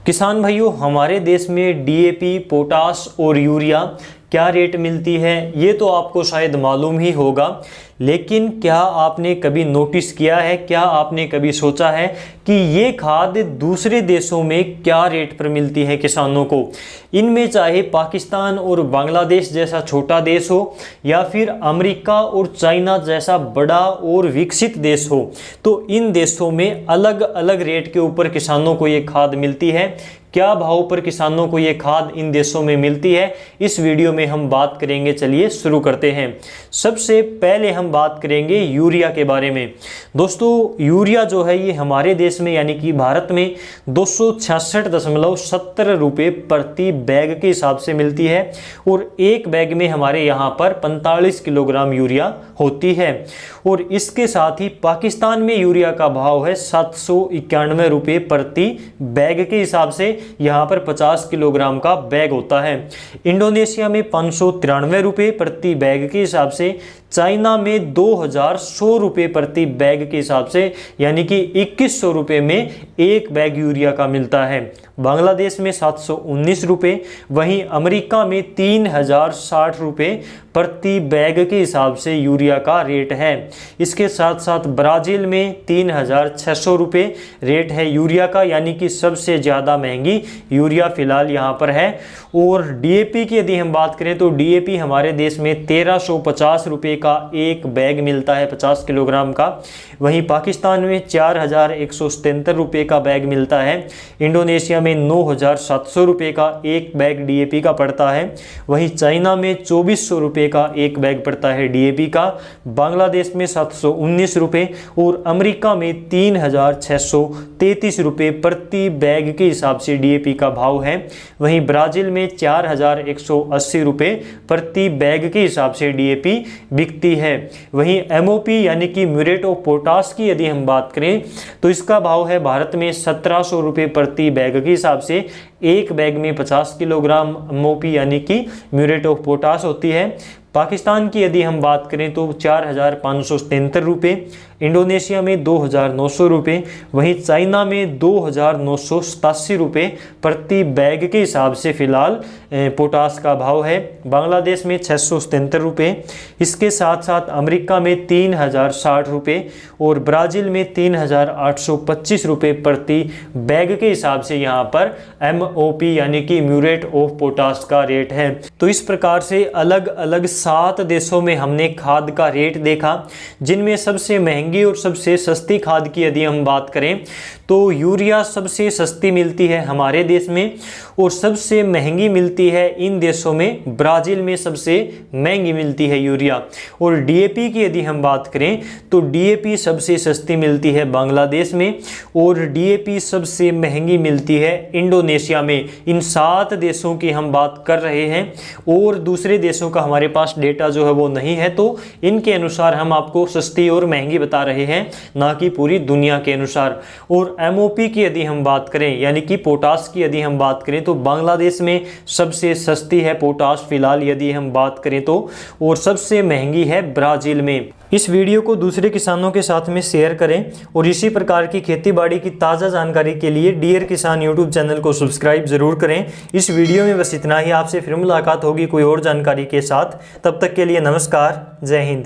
किसान भाइयों, हमारे देश में डीएपी, पोटास और यूरिया क्या रेट मिलती है ये तो आपको शायद मालूम ही होगा, लेकिन क्या आपने कभी नोटिस किया है, क्या आपने कभी सोचा है कि ये खाद दूसरे देशों में क्या रेट पर मिलती है किसानों को। इनमें चाहे पाकिस्तान और बांग्लादेश जैसा छोटा देश हो या फिर अमेरिका और चाइना जैसा बड़ा और विकसित देश हो, तो इन देशों में अलग अलग रेट के ऊपर किसानों को ये खाद मिलती है। क्या भाव पर किसानों को ये खाद इन देशों में मिलती है, इस वीडियो में हम बात करेंगे। चलिए शुरू करते हैं। सबसे पहले हम बात करेंगे यूरिया के बारे में। दोस्तों, यूरिया जो है ये हमारे देश में यानी कि भारत में 266.70 रुपये प्रति बैग के हिसाब से मिलती है और एक बैग में हमारे यहाँ पर 45 किलोग्राम यूरिया होती है। और इसके साथ ही पाकिस्तान में यूरिया का भाव है 791 रुपये प्रति बैग के हिसाब से, यहाँ पर 50 किलोग्राम का बैग होता है। इंडोनेशिया में 593 रुपये प्रति बैग के हिसाब से, चाइना में 2100 रुपये प्रति बैग के हिसाब से, यानी कि 2100 रुपये में एक बैग यूरिया का मिलता है। बांग्लादेश में 719 रुपये, वहीं अमेरिका में 3060 रुपये प्रति बैग के हिसाब से यूरिया का रेट है। इसके साथ साथ ब्राज़ील में 3600 रुपये रेट है यूरिया का, यानी कि सबसे ज़्यादा महंगी यूरिया फिलहाल यहाँ पर है। और डीएपी की यदि हम बात करें तो डीएपी हमारे देश में 1350 रुपये का एक बैग मिलता है 50 किलोग्राम का। वहीं पाकिस्तान में 4177 रुपये का बैग मिलता है। इंडोनेशिया में 9700 रुपये का एक बैग डीएपी का पड़ता है। वहीं चाइना में 2400 रुपये का एक बैग पड़ता है डीएपी का। बांग्लादेश में 719 रुपये और अमेरिका में 3633 रुपये प्रति बैग के हिसाब से डीएपी का भाव है। वहीं ब्राज़ील में 4180 रुपये प्रति बैग के हिसाब से डीएपी बिकती है। वहीं एमओपी यानी कि म्यूरेट ऑफ पोटास की यदि हम बात करें तो इसका भाव है भारत में 1700 रुपये प्रति बैग के हिसाब से। एक बैग में 50 किलोग्राम एमओपी यानी कि म्यूरेट ऑफ पोटास होती है। पाकिस्तान की यदि हम बात करें तो 4573 रुपये, इंडोनेशिया में 2900 रुपये, वहीं चाइना में 2987 रुपये प्रति बैग के हिसाब से फिलहाल पोटास का भाव है। बांग्लादेश में 677 रुपये, इसके साथ साथ अमेरिका में 3060 रुपये और ब्राज़ील में 3825 रुपये प्रति बैग के हिसाब से यहाँ पर एमओपी यानी कि म्यूरेट ऑफ पोटास का रेट है। तो इस प्रकार से अलग अलग 7 देशों में हमने खाद का रेट देखा, जिनमें सबसे महंगी और सबसे सस्ती खाद की यदि हम बात करें तो यूरिया सबसे सस्ती मिलती है हमारे देश में और सबसे महंगी मिलती है इन देशों में। ब्राज़ील में सबसे महंगी मिलती है यूरिया। और डीएपी की यदि हम बात करें तो डीएपी सबसे सस्ती मिलती है बांग्लादेश में और डीएपी सबसे महंगी मिलती है इंडोनेशिया में। इन 7 देशों की हम बात कर रहे हैं और दूसरे देशों का हमारे पास डेटा जो है वो नहीं है, तो इनके अनुसार हम आपको सस्ती और महंगी बता रहे हैं, ना कि पूरी दुनिया के अनुसार। और एमओपी की यदि हम बात करें यानी कि पोटास की यदि हम बात करें तो बांग्लादेश में सबसे सस्ती है पोटास फिलहाल यदि हम बात करें तो, और सबसे महंगी है ब्राज़ील में। इस वीडियो को दूसरे किसानों के साथ में शेयर करें और इसी प्रकार की खेतीबाड़ी की ताज़ा जानकारी के लिए डियर किसान यूट्यूब चैनल को सब्सक्राइब जरूर करें। इस वीडियो में बस इतना ही। आपसे फिर मुलाकात होगी कोई और जानकारी के साथ। तब तक के लिए नमस्कार, जय हिंद।